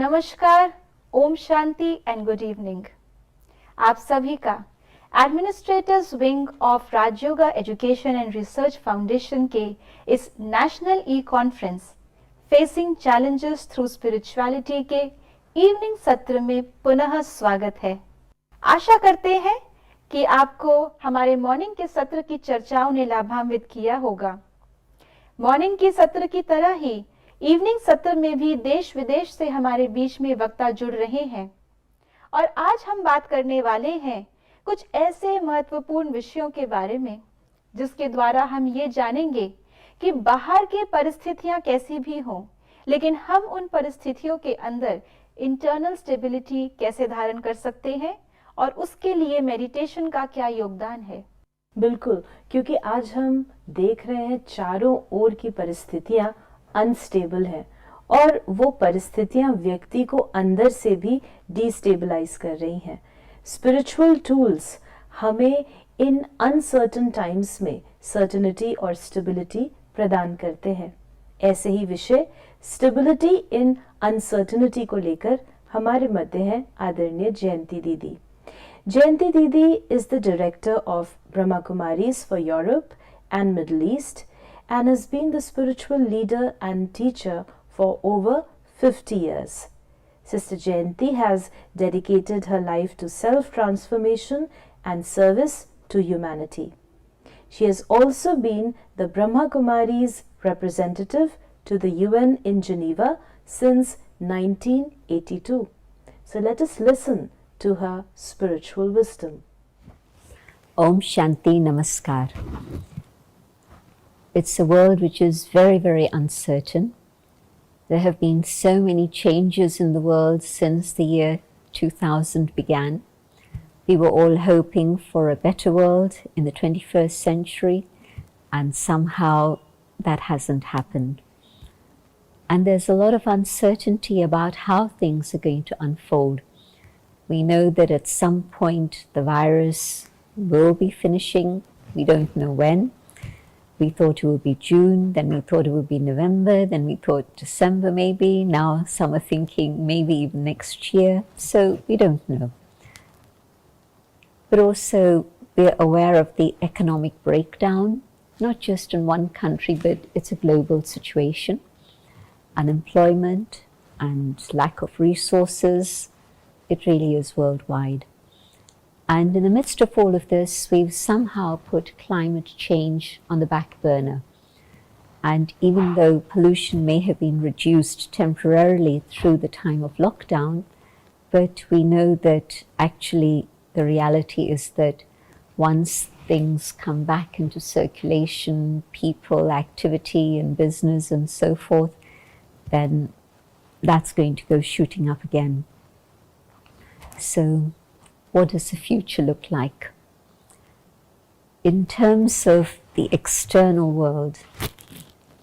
नमस्कार, Om Shanti and good evening. आप सभी का administrators wing of Rajyoga education and research foundation के इस national e conference facing challenges through spirituality के इवनिंग सत्र में पुनः स्वागत है। आशा करते हैं कि आपको हमारे मॉर्निंग के सत्र की चर्चाओं ने लाभान्वित किया होगा। मॉर्निंग के सत्र की तरह ही इवनिंग सत्र में भी देश विदेश से हमारे बीच में वक्ता जुड़ रहे हैं और आज हम बात करने वाले हैं कुछ ऐसे महत्वपूर्ण विषयों के बारे में जिसके द्वारा हम ये जानेंगे कि बाहर की परिस्थितियां कैसी भी हों, लेकिन हम उन परिस्थितियों के अंदर इंटरनल स्टेबिलिटी कैसे धारण कर सकते हैं और उसके लिए मेडिटेशन का क्या योगदान है। बिल्कुल, क्योंकि आज हम देख रहे हैं चारों ओर की परिस्थितियां अनस्टेबल है और वो परिस्थितियां व्यक्ति को अंदर से भी डिस्टेबलाइज कर रही हैं। स्पिरिचुअल टूल्स हमें इन अनसर्टन टाइम्स में सर्टेनिटी और स्टेबिलिटी प्रदान करते हैं। ऐसे ही विषय स्टेबिलिटी इन अनसर्टेनिटी को लेकर हमारे मध्य हैं आदरणीय जयंती दीदी। जयंती दीदी is the director of Brahma Kumaris for Europe and Middle East and has been the spiritual leader and teacher for over 50 years. Sister Jayanti has dedicated her life to self-transformation and service to humanity. She has also been the Brahma Kumaris representative to the UN in Geneva since 1982. So let us listen to her spiritual wisdom. Om Shanti Namaskar. It's a world which is very, very uncertain. There have been so many changes in the world since the year 2000 began. We were all hoping for a better world in the 21st century, and somehow that hasn't happened. And there's a lot of uncertainty about how things are going to unfold. We know that at some point the virus will be finishing. We don't know when. We thought it would be June, then we thought it would be November, then we thought December maybe. Now some are thinking maybe even next year. So we don't know. But also we're aware of the economic breakdown, not just in one country, but it's a global situation. Unemployment and lack of resources, it really is worldwide. And in the midst of all of this, we've somehow put climate change on the back burner. And even though pollution may have been reduced temporarily through the time of lockdown, but we know that actually the reality is that once things come back into circulation, people, activity and business and so forth, then that's going to go shooting up again. So what does the future look like? In terms of the external world,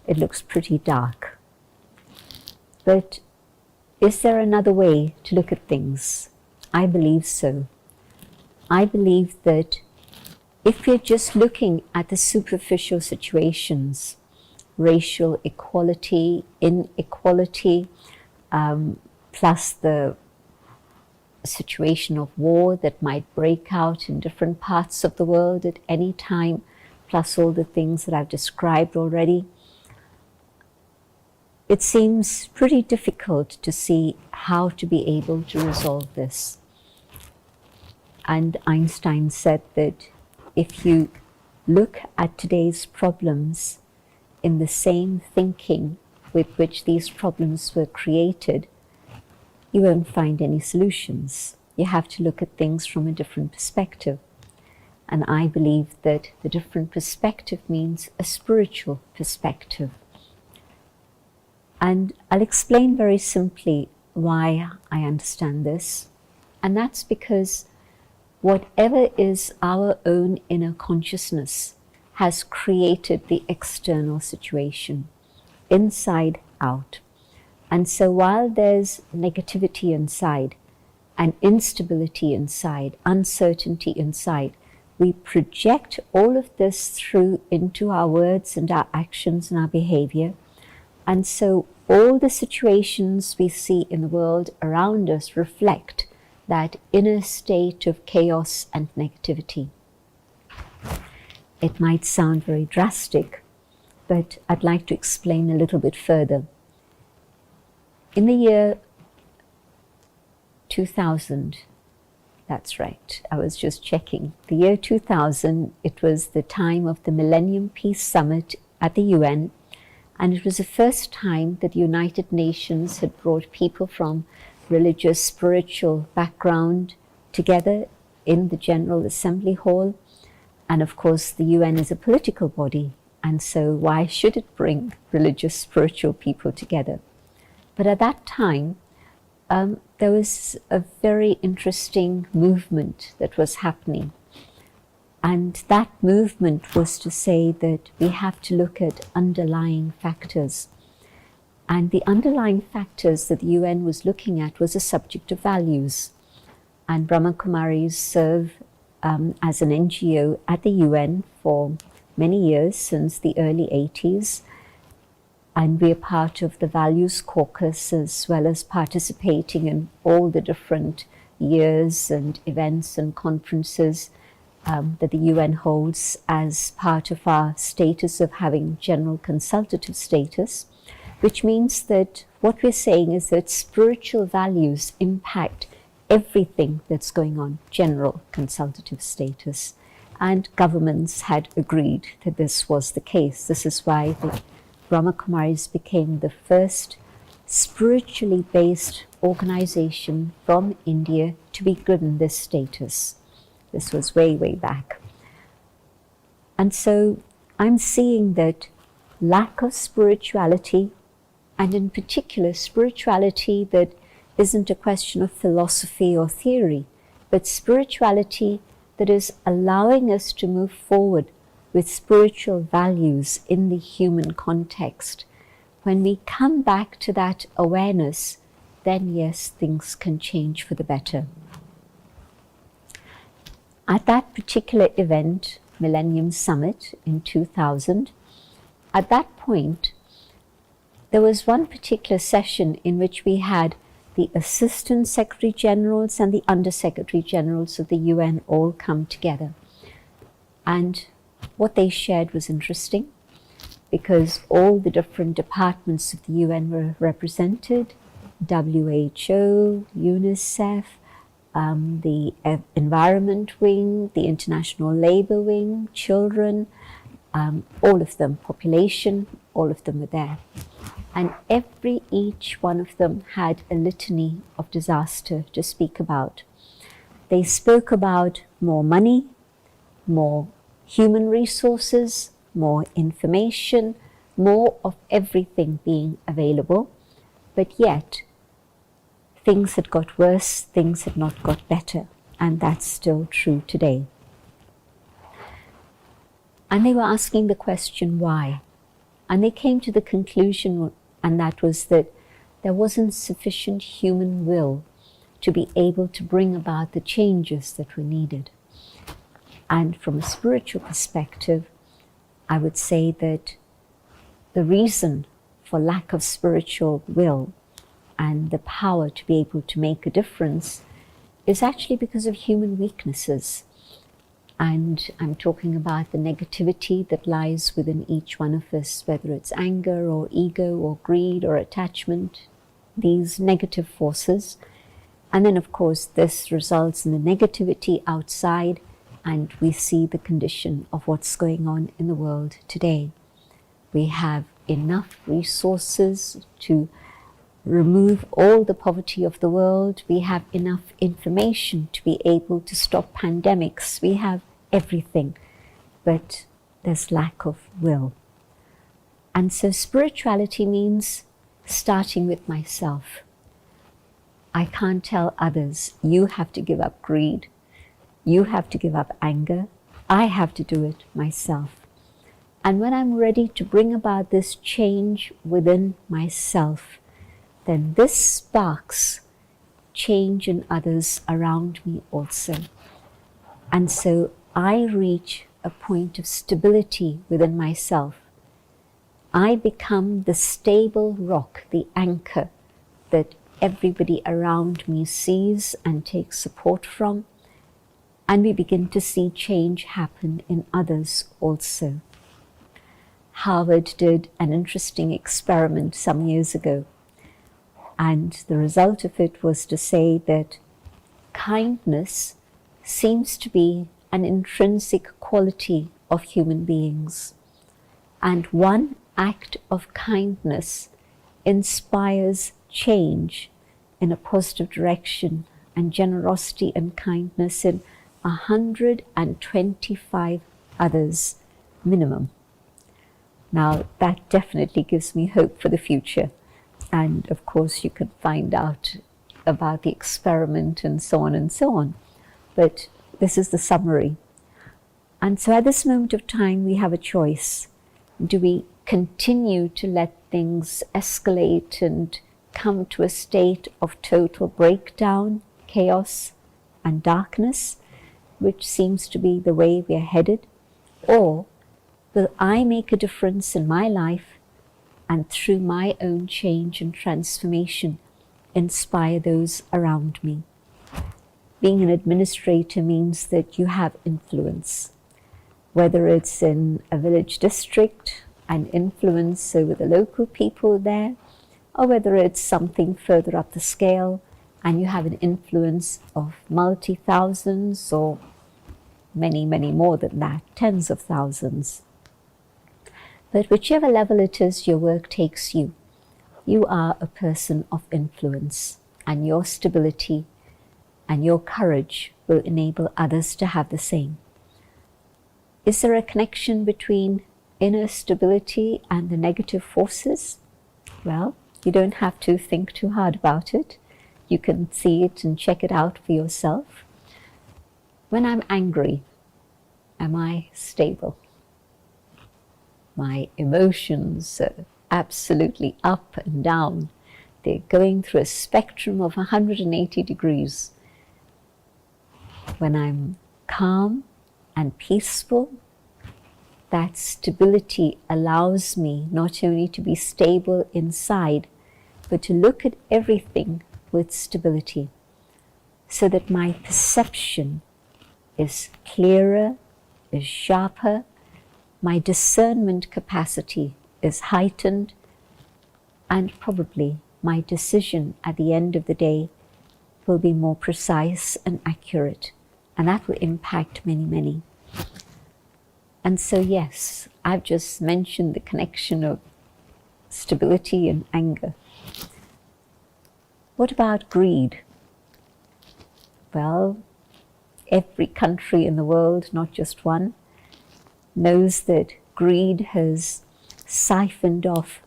it looks pretty dark. But is there another way to look at things? I believe so. I believe that if you're just looking at the superficial situations, racial equality, inequality, plus the situation of war that might break out in different parts of the world at any time, plus all the things that I've described already, it seems pretty difficult to see how to be able to resolve this. And Einstein said that if you look at today's problems in the same thinking with which these problems were created, you won't find any solutions. You have to look at things from a different perspective. And I believe that the different perspective means a spiritual perspective. And I'll explain very simply why I understand this. And that's because whatever is our own inner consciousness has created the external situation, inside out. And so while there's negativity inside and instability inside, uncertainty inside, we project all of this through into our words and our actions and our behavior. And so all the situations we see in the world around us reflect that inner state of chaos and negativity. It might sound very drastic, but I'd like to explain a little bit further. In the year 2000, that's right, I was just checking, the year 2000, it was the time of the Millennium Peace Summit at the UN, and it was the first time that the United Nations had brought people from religious, spiritual background together in the General Assembly Hall. And of course, the UN is a political body, and so why should it bring religious, spiritual people together? But at that time, there was a very interesting movement that was happening. And that movement was to say that we have to look at underlying factors. And the underlying factors that the UN was looking at was the subject of values. And Brahma Kumaris serve as an NGO at the UN for many years, since the early 80s. And we are part of the Values Caucus, as well as participating in all the different years and events and conferences that the UN holds as part of our status of having general consultative status, which means that what we're saying is that spiritual values impact everything that's going on, general consultative status. And governments had agreed that this was the case. This is why the Brahma Kumaris became the first spiritually based organization from India to be given this status. This was way, way back. And so I'm seeing that lack of spirituality, and in particular spirituality that isn't a question of philosophy or theory, but spirituality that is allowing us to move forward with spiritual values in the human context. When we come back to that awareness, then yes, things can change for the better. At that particular event, Millennium Summit in 2000, at that point, there was one particular session in which we had the Assistant Secretary Generals and the Under Secretary Generals of the UN all come together. And what they shared was interesting, because all the different departments of the UN were represented: WHO, UNICEF, the Environment Wing, the International Labour Wing, Children, all of them, population, all of them were there. And each one of them had a litany of disaster to speak about. They spoke about more money, more human resources, more information, more of everything being available, but yet things had got worse, things had not got better, and that's still true today. And they were asking the question, why? And they came to the conclusion, and that was that there wasn't sufficient human will to be able to bring about the changes that were needed. And from a spiritual perspective, I would say that the reason for lack of spiritual will and the power to be able to make a difference is actually because of human weaknesses. And I'm talking about the negativity that lies within each one of us, whether it's anger or ego or greed or attachment, these negative forces. And then, of course, this results in the negativity outside, and we see the condition of what's going on in the world today. We have enough resources to remove all the poverty of the world. We have enough information to be able to stop pandemics. We have everything, but there's lack of will. And so spirituality means starting with myself. I can't tell others, you have to give up greed, you have to give up anger. I have to do it myself. And when I'm ready to bring about this change within myself, then this sparks change in others around me also. And so I reach a point of stability within myself. I become the stable rock, the anchor that everybody around me sees and takes support from, and we begin to see change happen in others also. Harvard did an interesting experiment some years ago, and the result of it was to say that kindness seems to be an intrinsic quality of human beings, and one act of kindness inspires change in a positive direction, and generosity and kindness in 125 others minimum. Now that definitely gives me hope for the future, and of course you can find out about the experiment and so on and so on, but this is the summary. And so at this moment of time we have a choice. Do we continue to let things escalate and come to a state of total breakdown, chaos and darkness, which seems to be the way we are headed? Or will I make a difference in my life, and through my own change and transformation inspire those around me? Being an administrator means that you have influence, whether it's in a village district, an influence over the local people there, or whether it's something further up the scale and you have an influence of multi-thousands or many, many more than that, tens of thousands. But whichever level it is your work takes you, you are a person of influence, and your stability and your courage will enable others to have the same. Is there a connection between inner stability and the negative forces? Well, you don't have to think too hard about it. You can see it and check it out for yourself. When I'm angry, am I stable? My emotions are absolutely up and down. They're going through a spectrum of 180 degrees. When I'm calm and peaceful, that stability allows me not only to be stable inside, but to look at everything with stability, so that my perception is clearer, is sharper, my discernment capacity is heightened, and probably my decision at the end of the day will be more precise and accurate, and that will impact many, many. And so yes, I've just mentioned the connection of stability and anger. What about greed? Well, every country in the world, not just one, knows that greed has siphoned off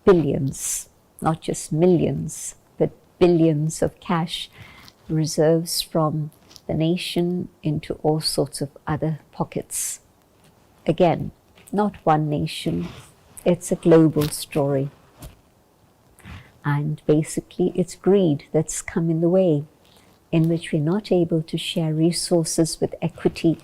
billions, not just millions, but billions of cash reserves from the nation into all sorts of other pockets. Again, not one nation, it's a global story. And basically it's greed that's come in the way, in which we're not able to share resources with equity,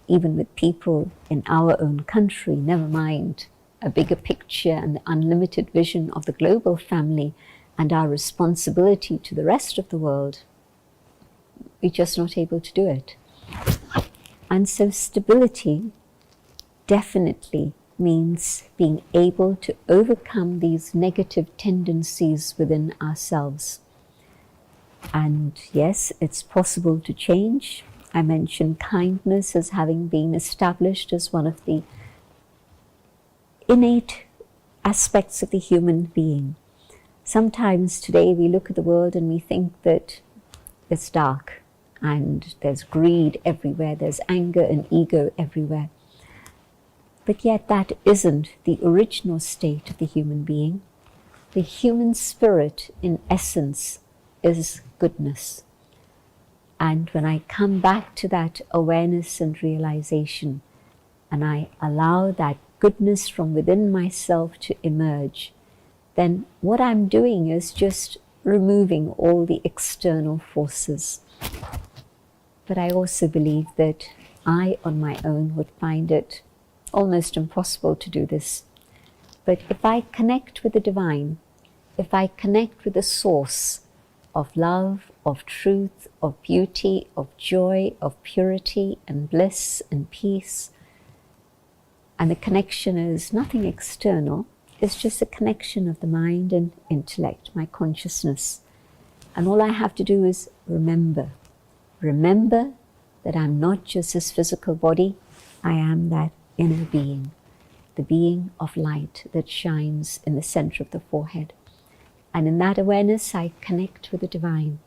even with people in our own country, never mind a bigger picture and the unlimited vision of the global family and our responsibility to the rest of the world. We're just not able to do it. And so stability definitely means being able to overcome these negative tendencies within ourselves. And yes, it's possible to change. I mentioned kindness as having been established as one of the innate aspects of the human being. Sometimes today we look at the world and we think that it's dark and there's greed everywhere, there's anger and ego everywhere. But yet that isn't the original state of the human being. The human spirit, in essence, is goodness. And when I come back to that awareness and realization, and I allow that goodness from within myself to emerge, then what I'm doing is just removing all the external forces. But I also believe that I, on my own, would find it almost impossible to do this. But if I connect with the divine, if I connect with the source of love, of truth, of beauty, of joy, of purity and bliss and peace, and the connection is nothing external, it's just a connection of the mind and intellect, my consciousness. And all I have to do is remember. Remember that I'm not just this physical body, I am that inner being, the being of light that shines in the center of the forehead. And in that awareness, I connect with the divine.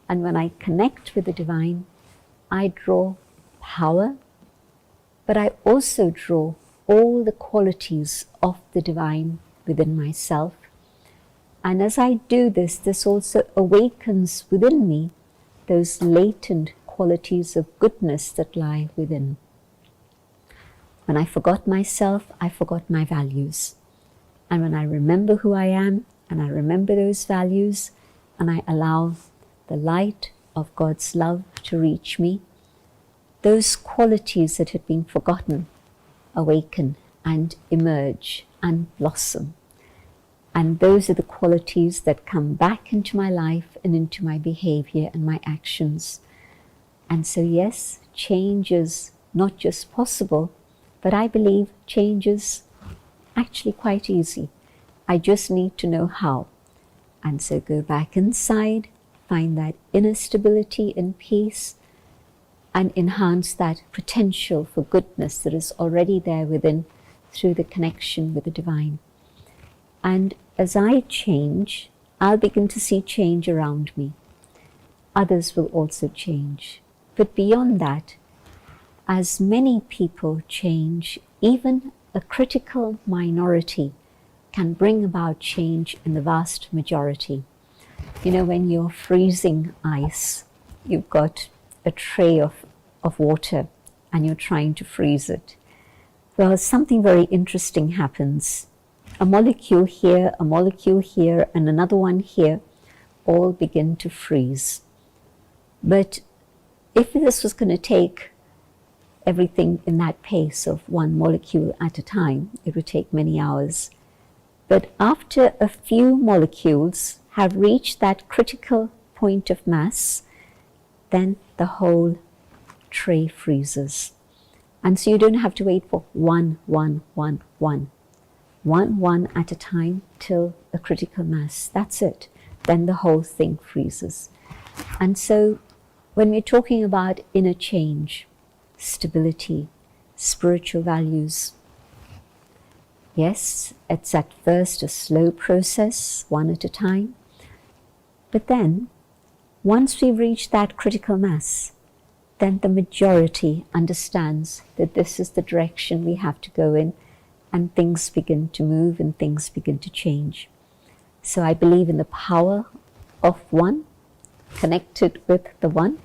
And when I connect with the divine, I draw power, but I also draw all the qualities of the divine within myself. And as I do this, this also awakens within me those latent qualities of goodness that lie within. When I forgot myself, I forgot my values. And when I remember who I am, and I remember those values, and I allow the light of God's love to reach me, those qualities that had been forgotten awaken and emerge and blossom. And those are the qualities that come back into my life and into my behavior and my actions. And so yes, change is not just possible, but I believe change is actually quite easy. I just need to know how. And so go back inside, find that inner stability and peace, and enhance that potential for goodness that is already there within through the connection with the divine. And as I change, I'll begin to see change around me. Others will also change. But beyond that, as many people change, even a critical minority can bring about change in the vast majority. You know, when you're freezing ice, you've got a tray of water and you're trying to freeze it. Well, something very interesting happens. A molecule here, and another one here all begin to freeze. But if this was going to take everything in that pace of one molecule at a time, it would take many hours. But after a few molecules have reached that critical point of mass, then the whole tray freezes. And so you don't have to wait for one at a time till a critical mass. That's it. Then the whole thing freezes. And so when we're talking about inner change, stability, spiritual values, yes, it's at first a slow process, one at a time. But then, once we reach that critical mass, then the majority understands that this is the direction we have to go in, and things begin to move and things begin to change. So I believe in the power of one, connected with the one,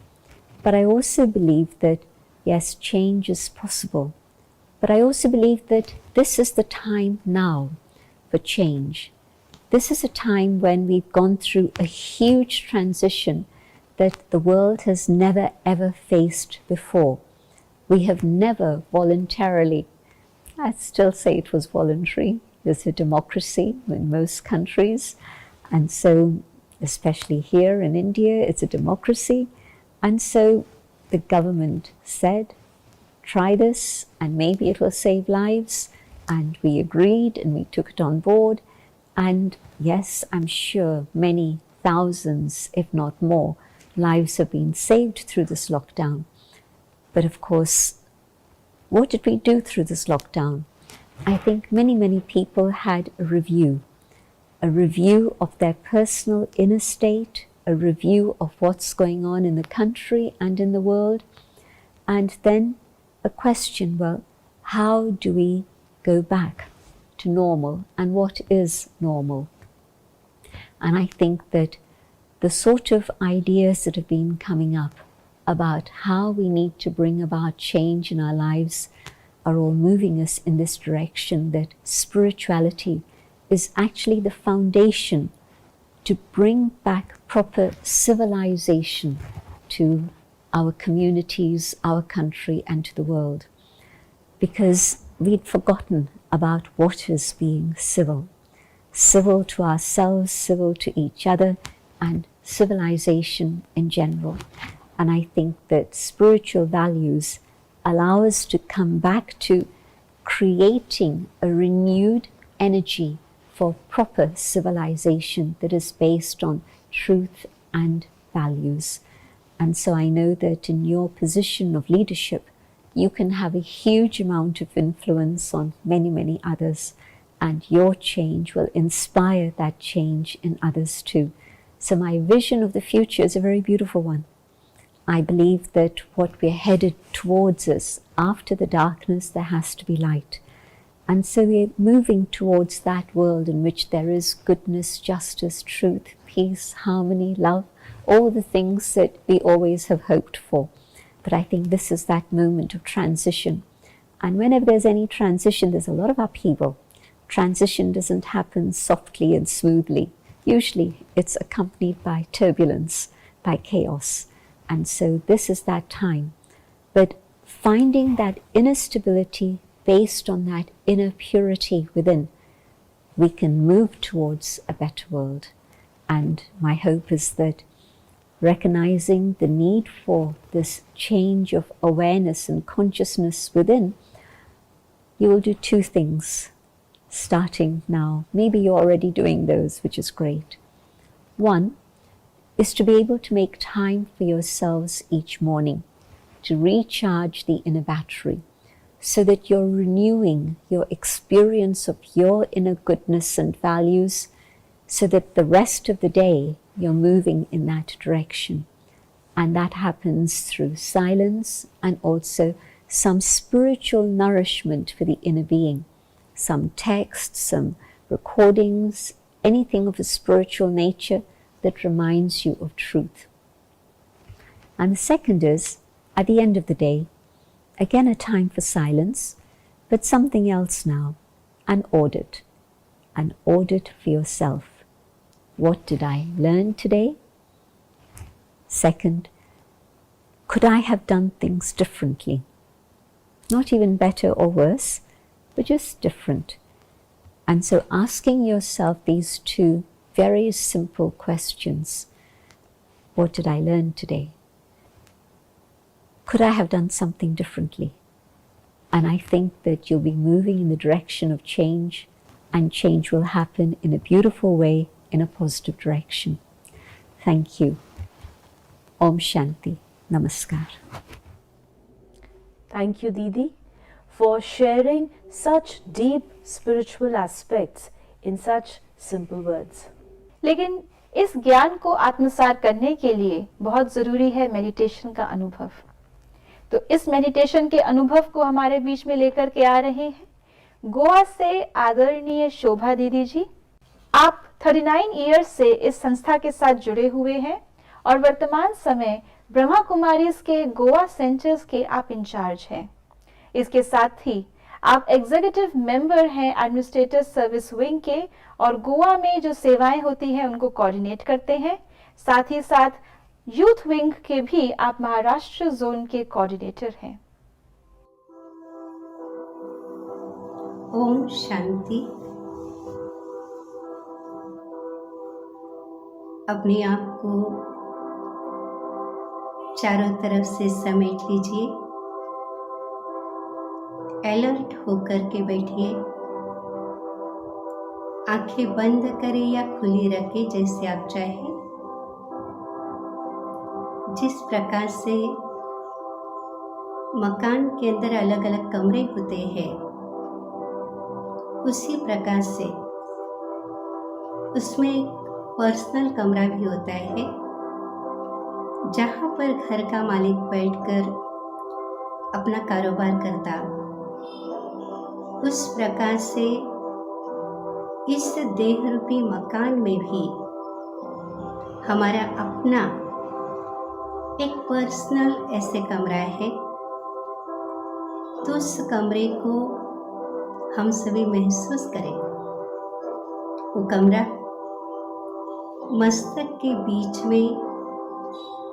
but I also believe that, yes, change is possible. But I also believe that this is the time now for change. This is a time when we've gone through a huge transition that the world has never ever faced before. We have never voluntarily, I'd still say it was voluntary, there's a democracy in most countries, and so especially here in India it's a democracy, and so the government said, try this and maybe it will save lives, and we agreed and we took it on board. And yes, I'm sure many thousands, if not more, lives have been saved through this lockdown. But of course, what did we do through this lockdown? I think many people had a review of their personal inner state, a review of what's going on in the country and in the world, and then a question, well, how do we go back to normal, and what is normal? And I think that the sort of ideas that have been coming up about how we need to bring about change in our lives are all moving us in this direction, that spirituality is actually the foundation to bring back proper civilization to our communities, our country, and to the world. Because we'd forgotten about what is being civil. Civil to ourselves, civil to each other, and civilization in general. And I think that spiritual values allow us to come back to creating a renewed energy for proper civilization that is based on truth and values. And so I know that in your position of leadership, you can have a huge amount of influence on many, many others, and your change will inspire that change in others too. So my vision of the future is a very beautiful one. I believe that what we're headed towards is, after the darkness, there has to be light. And so we're moving towards that world in which there is goodness, justice, truth, peace, harmony, love, all the things that we always have hoped for. But I think this is that moment of transition. And whenever there's any transition, there's a lot of upheaval. Transition doesn't happen softly and smoothly. Usually it's accompanied by turbulence, by chaos. And so this is that time. But finding that inner stability based on that inner purity within, we can move towards a better world. And my hope is that recognizing the need for this change of awareness and consciousness within, you will do two things starting now. Maybe you're already doing those, which is great. One is to be able to make time for yourselves each morning to recharge the inner battery so that you're renewing your experience of your inner goodness and values so that the rest of the day you're moving in that direction. And that happens through silence and also some spiritual nourishment for the inner being. Some texts, some recordings, anything of a spiritual nature that reminds you of truth. And the second is, at the end of the day, again a time for silence, but something else now, an audit for yourself. What did I learn today? Second, could I have done things differently? Not even better or worse, but just different. And so asking yourself these two very simple questions. What did I learn today? Could I have done something differently? And I think that you'll be moving in the direction of change, and change will happen in a beautiful way, in a positive direction. Thank you. Om Shanti. Namaskar. Thank you, Didi, for sharing such deep spiritual aspects in such simple words. लेकिन इस ज्ञान को आत्मसात करने के लिए बहुत ज़रूरी है मेडिटेशन का अनुभव। तो इस मेडिटेशन के अनुभव को हमारे बीच में लेकर के आ रहे हैं गोवा से आदरणीय शोभा दीदी जी। आप 39 इयर्स से इस संस्था के साथ जुड़े हुए हैं और वर्तमान समय ब्रह्मा कुमारीज के गोवा सेंटर्स के आप इंचार्ज हैं। इसके साथ ही आप एग्जीक्यूटिव मेंबर हैं एडमिनिस्ट्रेटिव सर्विस विंग के और गोवा में जो सेवाएं होती हैं उनको कोऑर्डिनेट करते हैं। साथ ही साथ यूथ विंग के भी आप महाराष्ट्र जोन के कोऑर्डिनेटर हैं। ओम शांति। अपने आप को चारों तरफ से समेट लीजिए। अलर्ट होकर के बैठिए। आंखें बंद करें या खुली रखें, जैसे आप चाहें। जिस प्रकार से मकान के अंदर अलग अलग कमरे होते हैं, उसी प्रकार से उसमें एक पर्सनल कमरा भी होता है, जहाँ पर घर का मालिक बैठकर अपना कारोबार करता। उस प्रकार से इस देह रूपी मकान में भी हमारा अपना एक पर्सनल ऐसे कमरा है। तो उस कमरे को हम सभी महसूस करें। वो कमरा मस्तक के बीच में,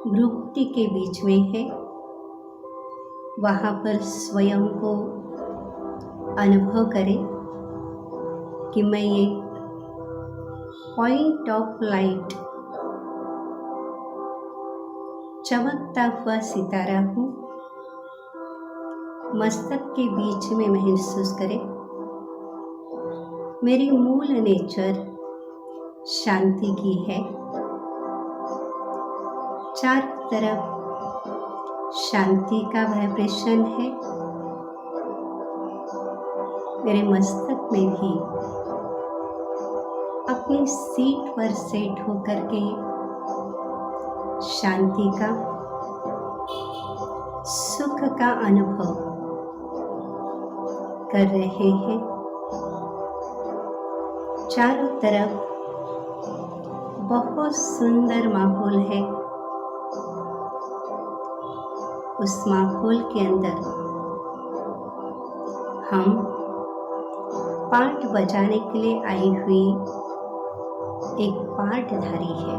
भ्रुकुटी के बीच में है। वहाँ पर स्वयं को अनुभव करें। कि मैं एक पॉइंट ऑफ लाइट, चमकता हुआ सितारा हूँ। मस्तक के बीच में महसूस करें मेरी मूल नेचर शांति की है। चारों तरफ शांति का वाइब्रेशन है। मेरे मस्तक में भी अपनी सीट पर सेट होकर के शांति का, सुख का अनुभव कर रहे हैं। चारों तरफ बहुत सुंदर माहौल है। उस माहौल के अंदर हम पार्ट बजाने के लिए आई हुई एक पार्टधारी है।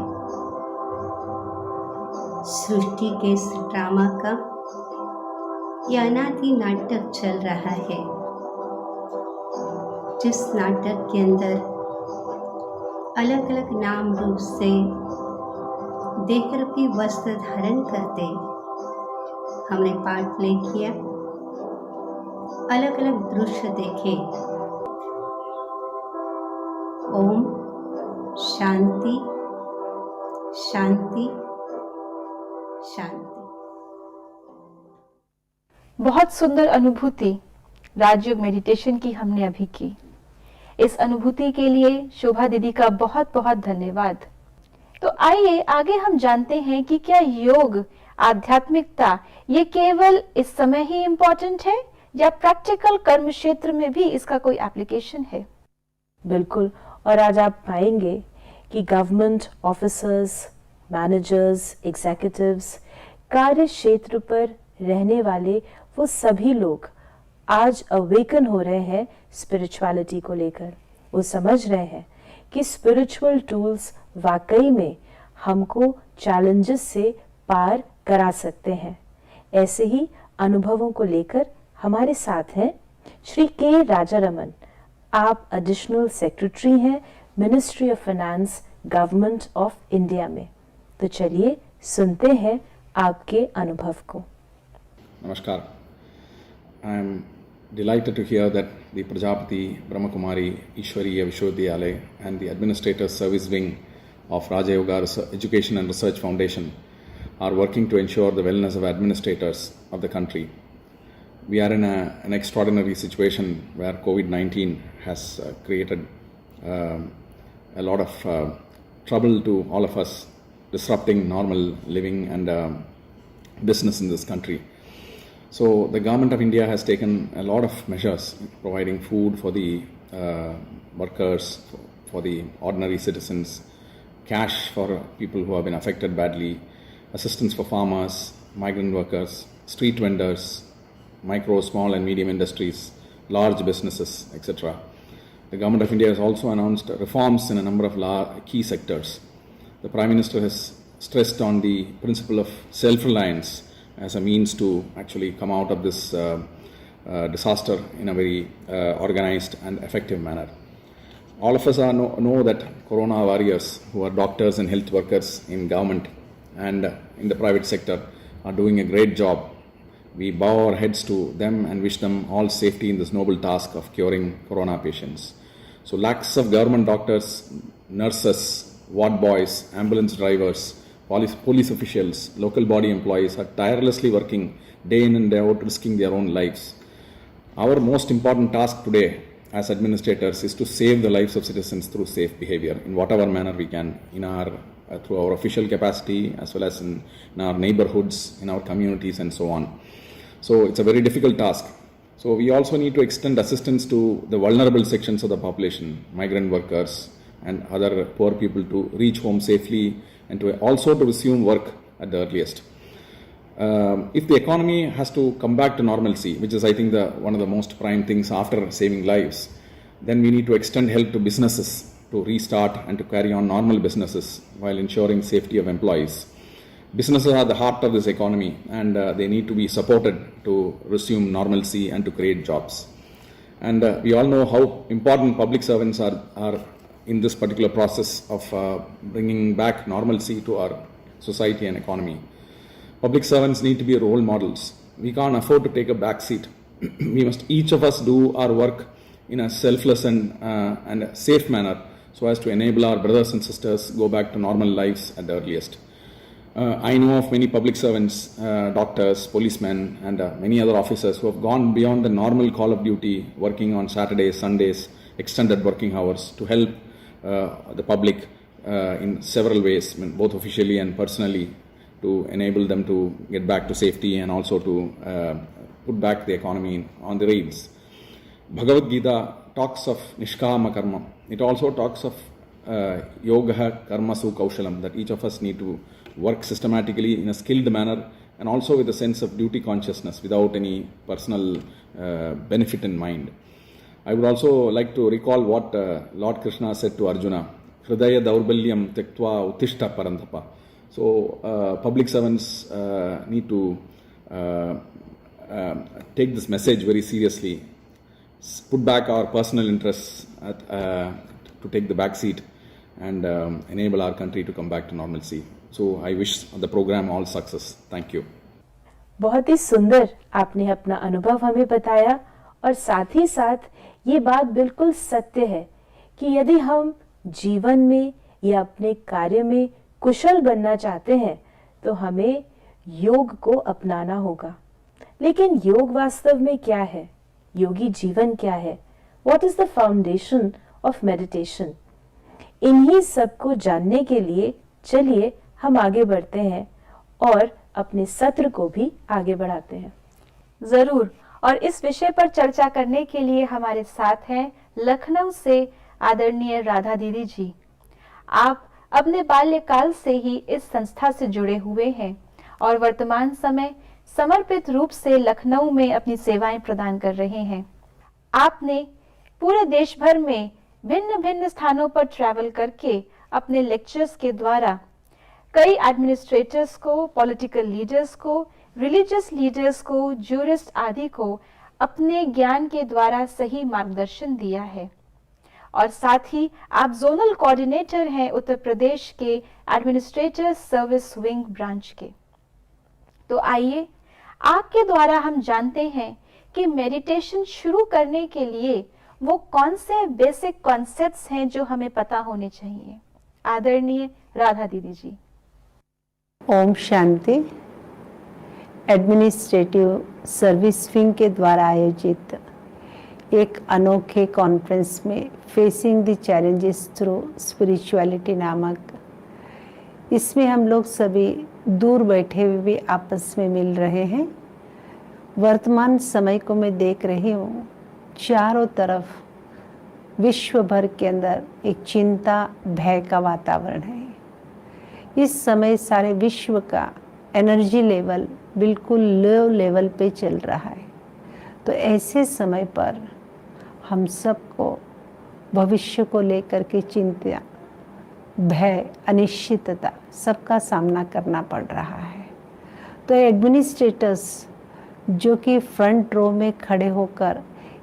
सृष्टि के इस ड्रामा का यह अनादि नाटक चल रहा है, जिस नाटक के अंदर अलग अलग नाम रूप से देहरूपी वस्त्र धारण करते हमने पार्ट प्ले किया, अलग अलग दृश्य देखे। ओम शांति शांति शांति। बहुत सुंदर अनुभूति राजयोग मेडिटेशन की हमने अभी की। इस अनुभूति के लिए शोभा दीदी का बहुत बहुत धन्यवाद। तो आइए आगे हम जानते हैं कि क्या योग, आध्यात्मिकता ये केवल इस समय ही इम्पोर्टेंट है या प्रैक्टिकल कर्म क्षेत्र में भी इसका कोई एप्लीकेशन है? बिल्कुल। और आज आप पाएंगे कि गवर्नमेंट ऑफिसर्स, मैनेजर्स, एग्जीक्यूटिव्स, कार्य क्षेत्र पर रहने वाले वो सभी लोग आज अवेकन हो रहे हैं स्पिरिचुअलिटी को लेकर। वो समझ रहे हैं कि स्पिरिचुअल टूल्स वाकई में हमको चैलेंजेस से पार करा सकते हैं। ऐसे ही अनुभवों को लेकर हमारे साथ हैं श्री के राजारमन। आप एडिशनल सेक्रेटरी हैं ministry of finance, government of India में। तो चलिए सुनते हैं आपके अनुभव को। Namaskar. I am delighted to hear that the Prajapati Brahmakumari Ishwariya Vishwavidyalaya and the Administrators Service Wing of Raja Yoga Education and Research Foundation are working to ensure the wellness of administrators of the country. We are in an extraordinary situation where COVID-19 has created a lot of trouble to all of us, disrupting normal living and business in this country. So the government of India has taken a lot of measures, providing food for the workers, for the ordinary citizens, cash for people who have been affected badly, assistance for farmers, migrant workers, street vendors, micro, small and medium industries, large businesses, etc. The government of India has also announced reforms in a number of key sectors. The Prime Minister has stressed on the principle of self-reliance as a means to actually come out of this disaster in a very organized and effective manner. All of us know that corona warriors who are doctors and health workers in government and in the private sector are doing a great job. We bow our heads to them and wish them all safety in this noble task of curing corona patients. So lakhs of government doctors, nurses, ward boys, ambulance drivers, police officials, local body employees are tirelessly working day in and day out, risking their own lives. Our most important task today as administrators is to save the lives of citizens through safe behavior in whatever manner we can, in our through our official capacity as well as in our neighborhoods, in our communities and so on. So it's a very difficult task. So we also need to extend assistance to the vulnerable sections of the population, migrant workers and other poor people, to reach home safely and to also to resume work at the earliest. If the economy has to come back to normalcy, which is I think one of the most prime things after saving lives, then we need to extend help to businesses to restart and to carry on normal businesses while ensuring safety of employees. Businesses are the heart of this economy and they need to be supported to resume normalcy and to create jobs. And we all know how important public servants are in this particular process of bringing back normalcy to our society and economy. Public servants need to be role models. We can't afford to take a back seat. We must each of us do our work in a selfless and a safe manner so as to enable our brothers and sisters go back to normal lives at the earliest. I know of many public servants, doctors, policemen, and many other officers who have gone beyond the normal call of duty, working on Saturdays, Sundays, extended working hours to help the public in several ways, both officially and personally, to enable them to get back to safety and also to put back the economy on the rails. Bhagavad Gita talks of Nishkama Karma. It also talks of Yoga Karmasu Kaushalam, that each of us need to work systematically in a skilled manner and also with a sense of duty consciousness without any personal benefit in mind. I would also like to recall what Lord Krishna said to Arjuna, Hridaya Daurbalyam Tektva Uttishta Parantapa. So public servants need to take this message very seriously, put back our personal interests to take the back seat and enable our country to come back to normalcy. So I wish the program all success. Thank you. बहुत ही सुंदर आपने अपना अनुभव हमें बताया और साथ ही साथ ये बात बिल्कुल सत्य है कि यदि हम जीवन में या अपने कार्य में कुशल बनना चाहते हैं तो हमें योग को अपनाना होगा। लेकिन योग वास्तव में क्या है? योगी जीवन क्या है? What is the foundation of meditation? इन्हीं सब को जानने के लिए चलिए हम आगे बढ़ते हैं और अपने सत्र को भी आगे बढ़ाते हैं। जरूर, और इस विषय पर चर्चा करने के लिए हमारे साथ हैं लखनऊ से आदरणीय राधा दीदी जी। आप अपने बाल्यकाल से ही इस संस्था से जुड़े हुए हैं और वर्तमान समय समर्पित रूप से लखनऊ में अपनी सेवाएं प्रदान कर रहे हैं। आपने पूरे देश भर में भिन्न भिन्न स्थानों पर ट्रैवल करके अपने लेक्चर्स के द्वारा कई एडमिनिस्ट्रेटर्स को, पॉलिटिकल लीडर्स को, रिलीजियस लीडर्स को, जूरिस्ट आदि को अपने ज्ञान के द्वारा सही मार्गदर्शन दिया है। और साथ ही आप जोनल कोऑर्डिनेटर हैं उत्तर प्रदेश के एडमिनिस्ट्रेटर सर्विस विंग ब्रांच के। तो आइए आपके द्वारा हम जानते हैं कि मेडिटेशन शुरू करने के लिए वो कौन से बेसिक कॉन्सेप्ट्स हैं जो हमें पता होने चाहिए। आदरणीय राधा दीदी जी। Om Shanti. Administrative service wing के द्वारा आयोजित एक अनोखे कॉन्फ्रेंस में facing the challenges through spirituality नामक, इसमें हम लोग सभी दूर बैठे हुए भी आपस में मिल रहे हैं। वर्तमान समय को मैं देख रही हूँ, चारों तरफ विश्व भर के अंदर एक चिंता, भय का वातावरण है। इस समय सारे विश्व का एनर्जी लेवल बिल्कुल लो लेवल पे चल रहा है। तो ऐसे समय पर हम सबको भविष्य को लेकर के चिंता, भय, अनिश्चितता सबका सामना करना पड़ रहा है। तो एडमिनिस्ट्रेटर्स जो कि फ्रंट रो में खड़े होकर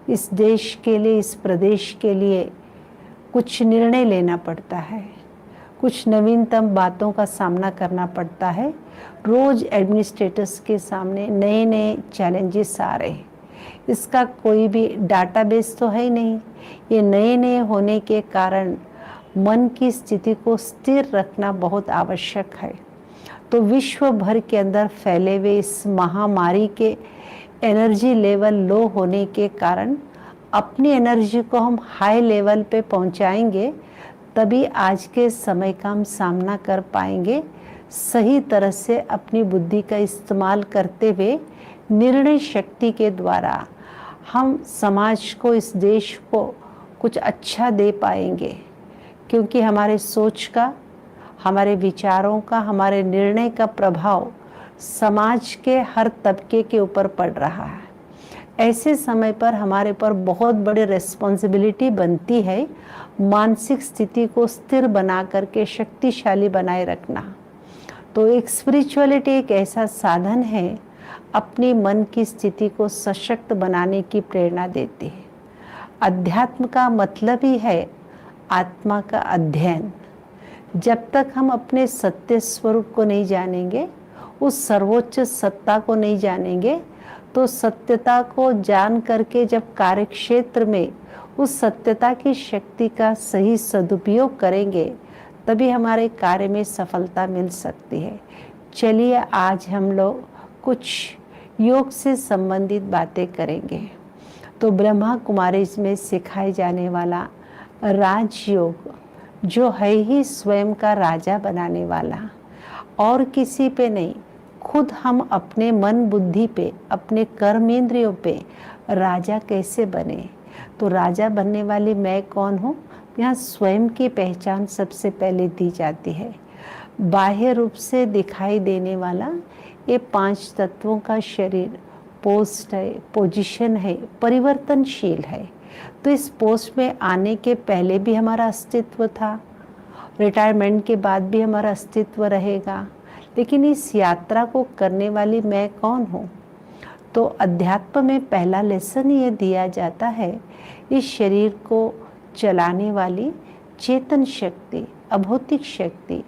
इस देश के लिए, इस प्रदेश के लिए कुछ निर्णय लेना पड़ता है, कुछ नवीनतम बातों का सामना करना पड़ता है। रोज एडमिनिस्ट्रेटर्स के सामने नए नए चैलेंजेस आ रहे हैं। इसका कोई भी डाटाबेस तो है ही नहीं। ये नए नए होने के कारण मन की स्थिति को स्थिर रखना बहुत आवश्यक है। तो विश्व भर के अंदर फैले हुए इस महामारी के एनर्जी लेवल लो होने के कारण अपनी एनर्जी को हम हाई लेवल पे पहुंचाएंगे, तभी आज के समय का हम सामना कर पाएंगे। सही तरह से अपनी बुद्धि का इस्तेमाल करते हुए निर्णय शक्ति के द्वारा हम समाज को, इस देश को कुछ अच्छा दे पाएंगे। क्योंकि हमारे सोच का, हमारे विचारों का, हमारे निर्णय का प्रभाव समाज के हर तबके के ऊपर पड़ रहा है। ऐसे समय पर हमारे पर बहुत बड़ी रिस्पॉन्सिबिलिटी बनती है मानसिक स्थिति को स्थिर बना करके शक्तिशाली बनाए रखना। तो एक स्पिरिचुअलिटी एक ऐसा साधन है, अपनी मन की स्थिति को सशक्त बनाने की प्रेरणा देती है। अध्यात्म का मतलब ही है आत्मा का अध्ययन। जब तक हम अपने सत्य स्वरूप को नहीं जानेंगे, उस सर्वोच्च सत्ता को नहीं जानेंगे, तो सत्यता को जान करके जब कार्यक्षेत्र में उस सत्यता की शक्ति का सही सदुपयोग करेंगे, तभी हमारे कार्य में सफलता मिल सकती है। चलिए आज हम लोग कुछ योग से संबंधित बातें करेंगे। तो ब्रह्मा कुमारीज में सिखाए जाने वाला राजयोग, जो है ही स्वयं का राजा बनाने वाला, और किसी पे नहीं, खुद हम अपने मन बुद्धि पे, अपने कर्मेंद्रियों पे राजा कैसे बने। तो राजा बनने वाली मैं कौन हूँ, यहाँ स्वयं की पहचान सबसे पहले दी जाती है। बाह्य रूप से दिखाई देने वाला ये 5 तत्वों का शरीर पोस्ट है, पोजीशन है, परिवर्तनशील है। तो इस पोस्ट में आने के पहले भी हमारा अस्तित्व था, रिटायरमेंट के बाद भी हमारा अस्तित्व रहेगा, लेकिन इस यात्रा को करने वाली मैं कौन हूँ। तो अध्यात्म में पहला लेसन ये दिया जाता है, इस शरीर को चलाने वाली चेतन शक्ति, अभौतिक शक्ति,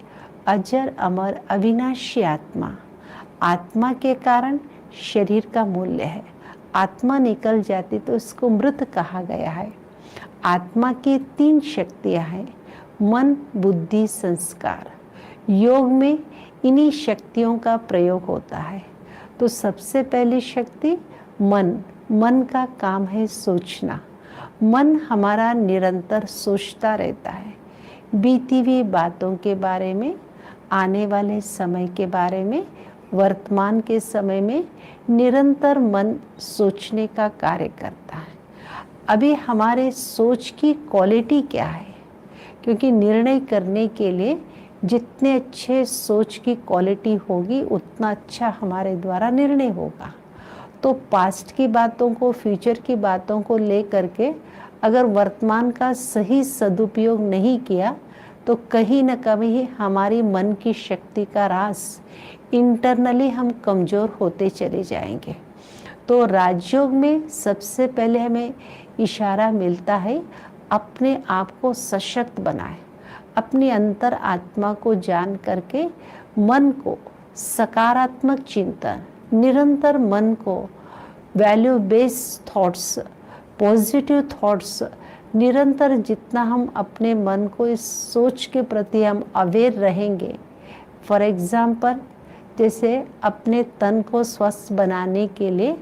अजर अमर अविनाशी आत्मा। आत्मा के कारण शरीर का मूल्य है। आत्मा निकल जाती तो इसको मृत कहा गया है। आत्मा की 3 शक्तियां हैं, मन, बुद्धि, संस्कार। योग में इन्हीं शक्तियों का प्रयोग होता है। तो सबसे पहली शक्ति मन। मन का काम है सोचना। मन हमारा निरंतर सोचता रहता है, बीती हुई बातों के बारे में, आने वाले समय के बारे में, वर्तमान के समय में निरंतर मन सोचने का कार्य करता है। अभी हमारे सोच की क्वालिटी क्या है, क्योंकि निर्णय करने के लिए जितने अच्छे सोच की क्वालिटी होगी, उतना अच्छा हमारे द्वारा निर्णय होगा। तो पास्ट की बातों को, फ्यूचर की बातों को ले करके अगर वर्तमान का सही सदुपयोग नहीं किया, तो कहीं न कहीं हमारी मन की शक्ति का ह्रास, इंटरनली हम कमज़ोर होते चले जाएंगे। तो राजयोग में सबसे पहले हमें इशारा मिलता है, अपने आप को सशक्त बनाए, अपनी अंतर आत्मा को जान करके मन को सकारात्मक चिंतन, निरंतर मन को value based thoughts, positive thoughts, निरंतर जितना हम अपने मन को इस सोच के प्रति हम अवेयर रहेंगे। फॉर एग्जाम्पल, जैसे अपने तन को स्वस्थ बनाने के लिए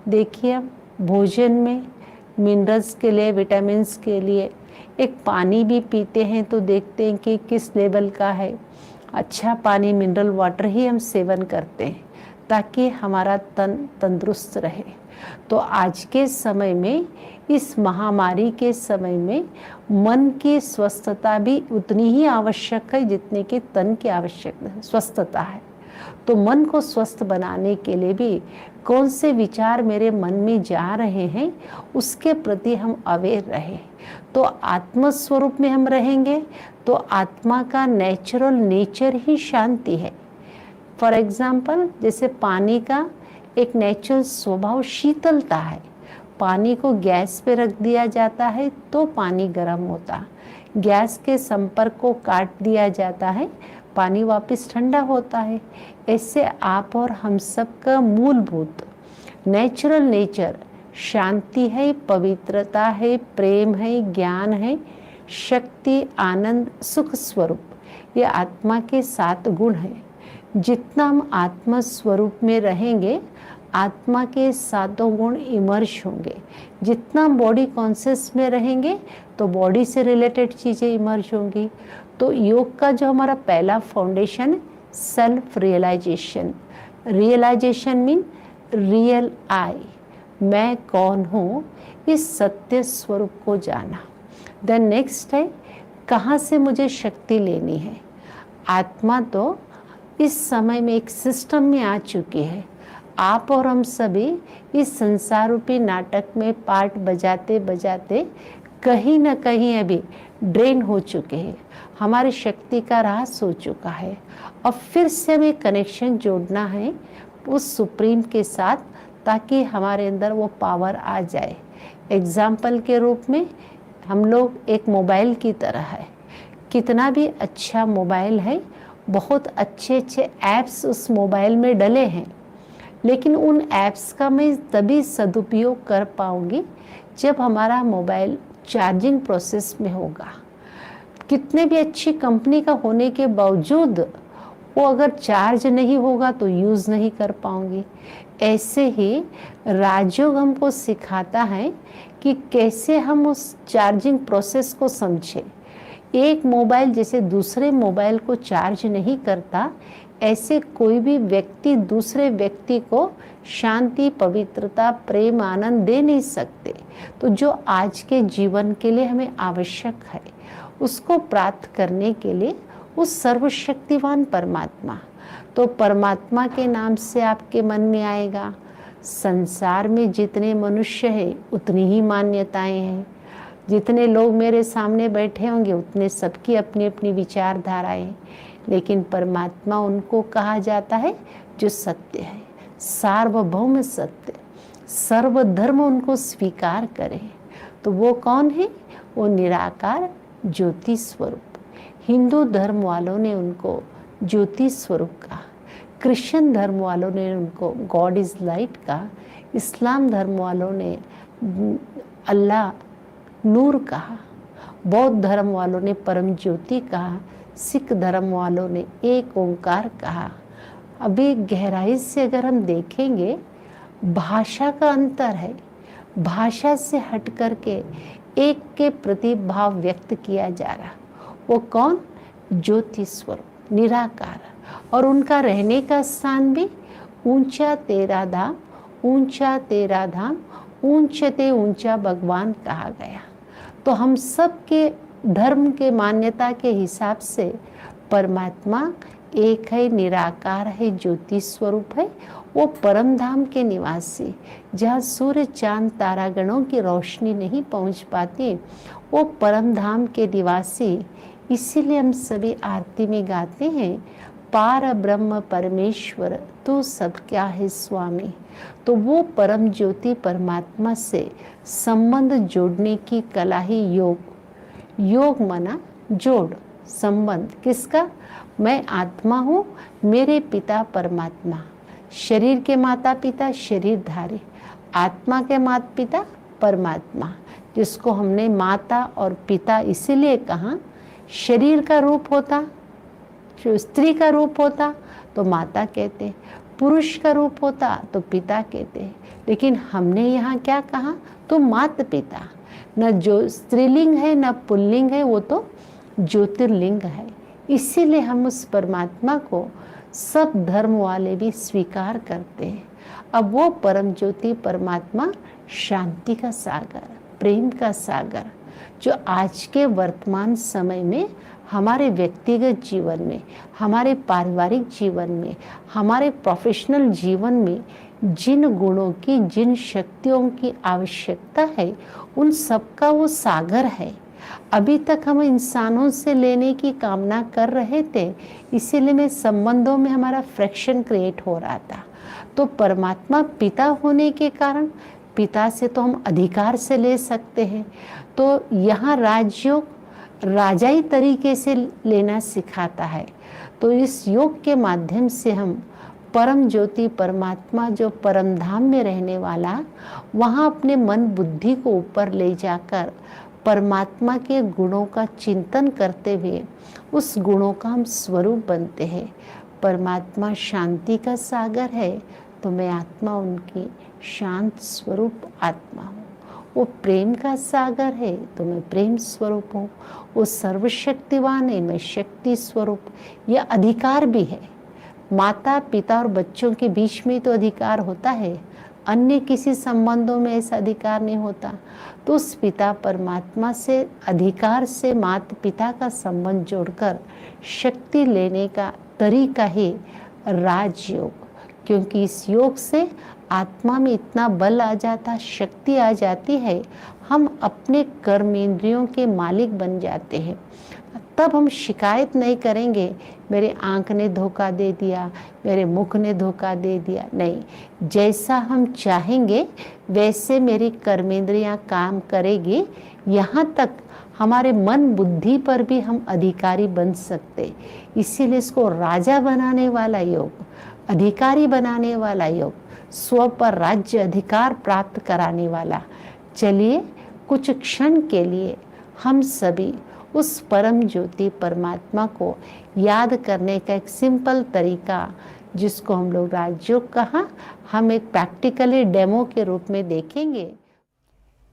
देखिए, भोजन में मिनरल्स के लिए, विटामिन्स के लिए एक पानी भी पीते हैं तो देखते हैं कि किस लेवल का है। अच्छा पानी, मिनरल वाटर ही हम सेवन करते हैं ताकि हमारा तन तंदुरुस्त रहे। तो आज के समय में, इस महामारी के समय में, मन की स्वस्थता भी उतनी ही आवश्यक है जितनी कि तन की आवश्यक स्वस्थता है। तो मन को स्वस्थ बनाने के लिए भी कौन से विचार मेरे मन में जा रहे हैं, उसके प्रति हम अवेयर रहें। तो आत्म स्वरूप में हम रहेंगे तो आत्मा का नेचुरल नेचर ही शांति है। फॉर एग्जाम्पल, जैसे पानी का एक नेचुरल स्वभाव शीतलता है। पानी को गैस पे रख दिया जाता है तो पानी गर्म होता, गैस के संपर्क को काट दिया जाता है, पानी वापस ठंडा होता है। ऐसे आप और हम सब का मूलभूत नेचुरल नेचर शांति है, पवित्रता है, प्रेम है, ज्ञान है, शक्ति, आनंद, सुख स्वरूप। ये आत्मा के 7 गुण हैं। जितना हम आत्मा स्वरूप में रहेंगे, आत्मा के 7 गुण इमर्ज होंगे। जितना बॉडी कॉन्शियस में रहेंगे तो बॉडी से रिलेटेड चीज़ें इमर्ज होंगी। तो योग का जो हमारा पहला foundation, self realisation. Realisation mean real I, मैं कौन हूँ, इस सत्य स्वरूप को जाना। देन नेक्स्ट है, कहाँ से मुझे शक्ति लेनी है। आत्मा तो इस समय में एक सिस्टम में आ चुकी है। आप और हम सभी इस संसार रूपी नाटक में पार्ट बजाते बजाते कहीं न कहीं अभी ड्रेन हो चुके हैं। हमारी शक्ति का ह्रास हो चुका है और फिर से हमें कनेक्शन जोड़ना है उस सुप्रीम के साथ, ताकि हमारे अंदर वो पावर आ जाए। एग्जाम्पल के रूप में हम लोग एक मोबाइल की तरह है, कितना भी अच्छा मोबाइल है, बहुत अच्छे अच्छे ऐप्स उस मोबाइल में डले हैं, लेकिन उन ऐप्स का मैं तभी सदुपयोग कर पाऊंगी जब हमारा मोबाइल चार्जिंग प्रोसेस में होगा। कितने भी अच्छी कंपनी का होने के बावजूद वो अगर चार्ज नहीं होगा तो यूज़ नहीं कर पाऊंगी। ऐसे ही राजयोग हमको सिखाता है कि कैसे हम उस चार्जिंग प्रोसेस को समझें। एक मोबाइल जैसे दूसरे मोबाइल को चार्ज नहीं करता, ऐसे कोई भी व्यक्ति दूसरे व्यक्ति को शांति, पवित्रता, प्रेम, आनंद दे नहीं सकते। तो जो आज के जीवन के लिए हमें आवश्यक है, उसको प्राप्त करने के लिए उस सर्वशक्तिवान परमात्मा, तो परमात्मा के नाम से आपके मन में आएगा। संसार में जितने मनुष्य हैं उतनी ही मान्यताएं हैं, जितने लोग मेरे सामने बैठे होंगे उतने सबकी अपनी अपनी विचारधाराएं, लेकिन परमात्मा उनको कहा जाता है जो सत्य है, सार्वभौम सत्य, सर्वधर्म उनको स्वीकार करे। तो वो कौन है? वो निराकार ज्योति स्वरूप। हिंदू धर्म वालों ने उनको ज्योति स्वरूप कहा, क्रिश्चियन धर्म वालों ने उनको गॉड इज लाइट कहा, इस्लाम धर्म वालों ने अल्लाह नूर कहा, बौद्ध धर्म वालों ने परम ज्योति कहा, सिख धर्म वालों ने एक ओंकार कहा। अभी गहराई से अगर हम देखेंगे, भाषा का अंतर है, भाषा से हट करके एक के प्रति भाव व्यक्त किया जा रहा। वो कौन? ज्योति स्वरूप, निराकार। और उनका रहने का स्थान भी ऊंचा तेरा धाम, ऊंचा तेरा धाम, ऊंचते ऊंचा भगवान कहा गया। तो हम सब के धर्म के मान्यता के हिसाब से परमात्मा एक है, निराकार है, ज्योति स्वरूप है। वो परम धाम के निवासी, जहाँ सूर्य चांद तारागणों की रोशनी नहीं पहुँच पाती, वो परम धाम के निवासी। इसीलिए हम सभी आरती में गाते हैं, पार ब्रह्म परमेश्वर तू सब क्या है स्वामी। तो वो परम ज्योति परमात्मा से संबंध जोड़ने की कला ही योग। योग मना जोड़, संबंध किसका? मैं आत्मा हूँ, मेरे पिता परमात्मा। शरीर के माता पिता शरीरधारी, आत्मा के माता पिता परमात्मा, जिसको हमने माता और पिता इसीलिए कहा। शरीर का रूप होता, जो स्त्री का रूप होता तो माता कहते, पुरुष का रूप होता तो पिता कहते, लेकिन हमने यहाँ क्या कहा? तो माता पिता। न जो स्त्रीलिंग है न पुल्लिंग है, वो तो ज्योतिर्लिंग है। इसीलिए हम उस परमात्मा को सब धर्म वाले भी स्वीकार करते हैं। अब वो परम ज्योति परमात्मा शांति का सागर, प्रेम का सागर, जो आज के वर्तमान समय में हमारे व्यक्तिगत जीवन में, हमारे पारिवारिक जीवन में, हमारे प्रोफेशनल जीवन में जिन गुणों की, जिन शक्तियों की आवश्यकता है, उन सब का वो सागर है। अभी तक हम इंसानों से लेने की कामना कर रहे थे, इसीलिए में संबंधों में हमारा फ्रैक्शन क्रिएट हो रहा था। तो परमात्मा पिता होने के कारण पिता से तो हम अधिकार से ले सकते हैं। तो यहाँ राजयोग राजाई तरीके से लेना सिखाता है। तो इस योग के माध्यम से हम परम ज्योति परमात्मा, जो परम धाम में रहने वाला, वहाँ अपने मन बुद्धि को ऊपर ले जाकर परमात्मा के गुणों का चिंतन करते हुए उस गुणों का हम स्वरूप बनते हैं। परमात्मा शांति का सागर है, तो मैं आत्मा उनकी शांत स्वरूप आत्मा हूँ। वो प्रेम का सागर है, तो मैं प्रेम स्वरूप हूँ। वो सर्वशक्तिवान है, मैं शक्ति स्वरूप। यह अधिकार भी है। माता पिता और बच्चों के बीच में तो अधिकार होता है, अन्य किसी संबंधों में ऐसा अधिकार नहीं होता। तो उस पिता परमात्मा से अधिकार से माता पिता का संबंध जोड़कर शक्ति लेने का तरीका ही राजयोग, क्योंकि इस योग से आत्मा में इतना बल आ जाता, शक्ति आ जाती है, हम अपने कर्मेंद्रियों के मालिक बन जाते हैं। तब हम शिकायत नहीं करेंगे मेरे आँख ने धोखा दे दिया, मेरे मुख ने धोखा दे दिया। नहीं, जैसा हम चाहेंगे वैसे मेरी कर्मेंद्रियां काम करेगी। यहाँ तक हमारे मन बुद्धि पर भी हम अधिकारी बन सकते। इसीलिए इसको राजा बनाने वाला योग, अधिकारी बनाने वाला योग, स्व पर राज्य अधिकार प्राप्त कराने वाला। चलिए कुछ क्षण के लिए हम सभी उस परम ज्योति परमात्मा को याद करने का एक सिंपल तरीका, जिसको हम लोग राजयोग कहा, हम एक प्रैक्टिकली डेमो के रूप में देखेंगे।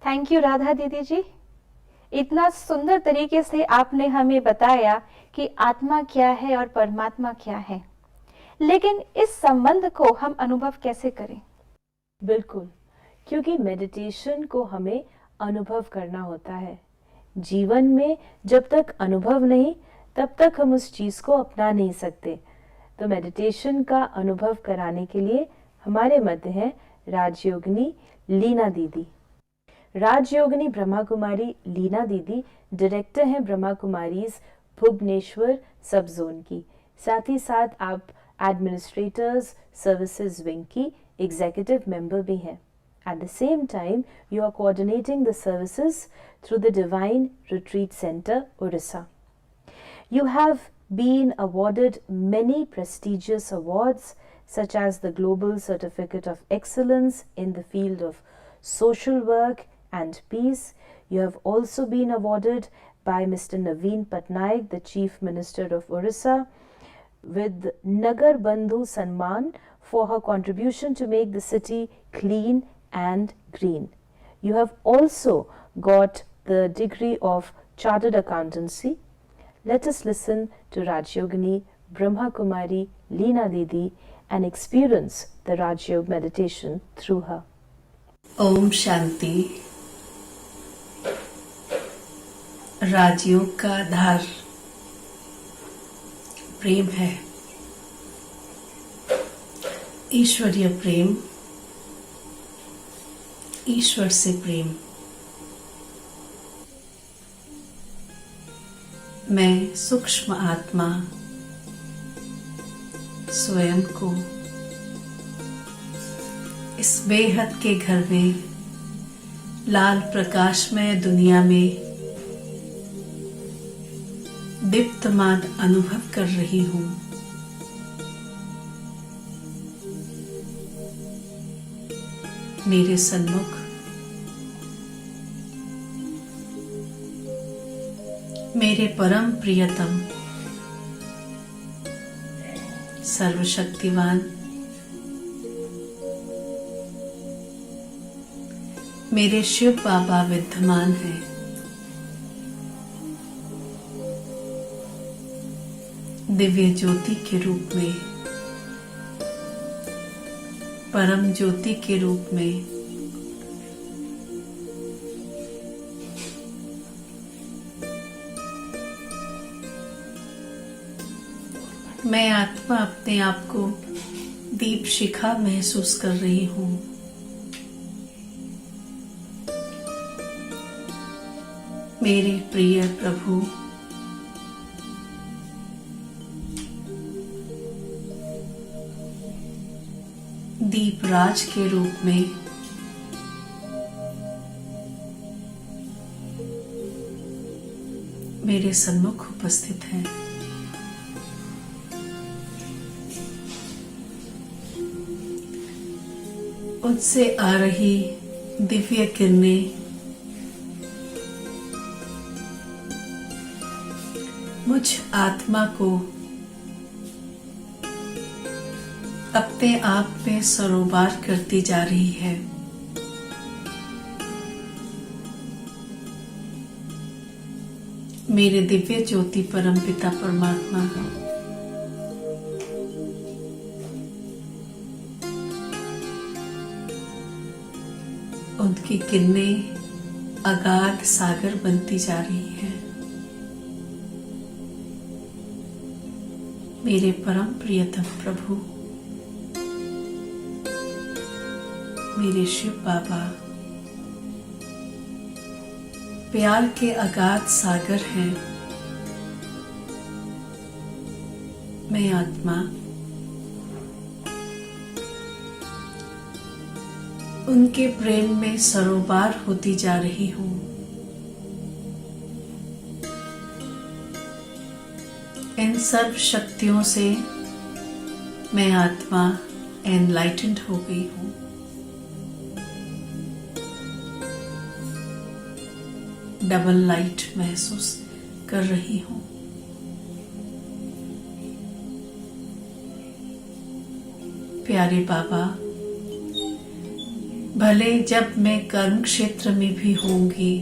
थैंक यू राधा दीदी जी, इतना सुंदर तरीके से आपने हमें बताया कि आत्मा क्या है और परमात्मा क्या है। लेकिन इस संबंध को हम अनुभव कैसे करें? बिल्कुल, क्योंकि मेडिटेशन को हमें अनुभव करना होता है। जीवन में जब तक अनुभव नहीं, तब तक हम उस चीज को अपना नहीं सकते। तो मेडिटेशन का अनुभव कराने के लिए हमारे मध्य है राजयोगिनी लीना दीदी। राजयोगिनी ब्रह्मा कुमारी लीना दीदी डायरेक्टर हैं ब्रह्मा कुमारीज भुवनेश्वर सब जोन की। साथ ही साथ आप एडमिनिस्ट्रेटर्स सर्विसेज विंग की एग्जीक्यूटिव मेंबर भी हैं। At the same time, you are coordinating the services through the Divine Retreat Center, Orissa. You have been awarded many prestigious awards such as the Global Certificate of Excellence in the field of social work and peace. You have also been awarded by Mr. Naveen Patnaik, the Chief Minister of Orissa, with Nagar Bandhu Sanman for her contribution to make the city clean and green. You have also got the degree of Chartered Accountancy. Let us listen to Rajyogini Brahma Kumari Leena Didi and experience the Rajyog meditation through her. Om Shanti. राजयोग का आधार प्रेम है। ईश्वरीय प्रेम, ईश्वर से प्रेम। मैं सूक्ष्म आत्मा स्वयं को इस बेहद के घर में, लाल प्रकाशमय दुनिया में दीप्तमान अनुभव कर रही हूँ। मेरे सन्मुख मेरे परम प्रियतम सर्वशक्तिवान मेरे शिव बाबा विद्यमान हैं। दिव्य ज्योति के रूप में, परम ज्योति के रूप में मैं आत्मा अपने आप को दीप शिखा महसूस कर रही हूँ। मेरे प्रिय प्रभु, दीपराज के रूप में मेरे सन्मुख उपस्थित हैं। उनसे आ रही दिव्य किरणें मुझ आत्मा को अपने आप में सरोबार करती जा रही है। मेरे दिव्य ज्योति परम पिता परमात्मा उनकी किरणें अगाध सागर बनती जा रही हैं। मेरे परम प्रियतम प्रभु, मेरे शिव बाबा प्यार के अगाध सागर हैं। मैं आत्मा उनके प्रेम में सरोबार होती जा रही हूं। इन सर्व शक्तियों से मैं आत्मा एनलाइटेंड हो गई हूं। डबल लाइट महसूस कर रही हूं। प्यारे बाबा, भले जब मैं कर्म क्षेत्र में भी होंगी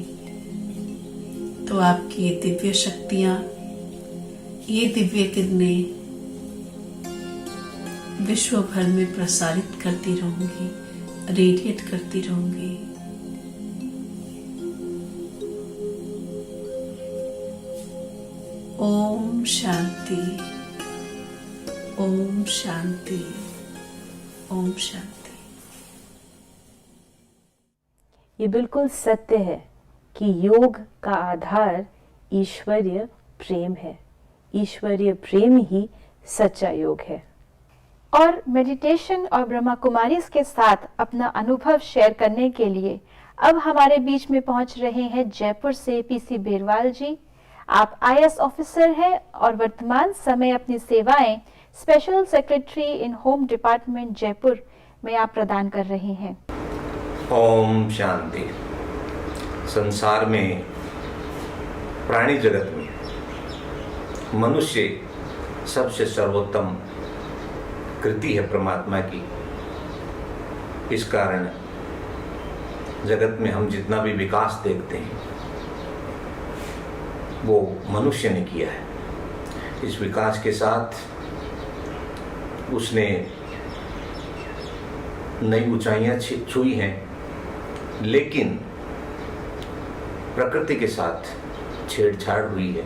तो आपकी ये दिव्य शक्तियां, ये दिव्य किरणें विश्व भर में प्रसारित करती रहूंगी, रेडिएट करती रहूंगी। ओम शांति, ओम शांति, ओम शांति। ये बिल्कुल सत्य है कि योग का आधार ईश्वरीय प्रेम है। ईश्वरीय प्रेम ही सच्चा योग है। और मेडिटेशन और ब्रह्मा कुमारीज के साथ अपना अनुभव शेयर करने के लिए अब हमारे बीच में पहुंच रहे हैं जयपुर से पीसी बेरवाल जी। आप आईएएस ऑफिसर हैं और वर्तमान समय अपनी सेवाएं स्पेशल सेक्रेटरी इन होम डिपार्टमेंट जयपुर में आप प्रदान कर रहे हैं। ओम शांति। संसार में, प्राणी जगत में मनुष्य सबसे सर्वोत्तम कृति है परमात्मा की। इस कारण जगत में हम जितना भी विकास देखते हैं वो मनुष्य ने किया है। इस विकास के साथ उसने नई ऊंचाइयां छुई हैं, लेकिन प्रकृति के साथ छेड़छाड़ हुई है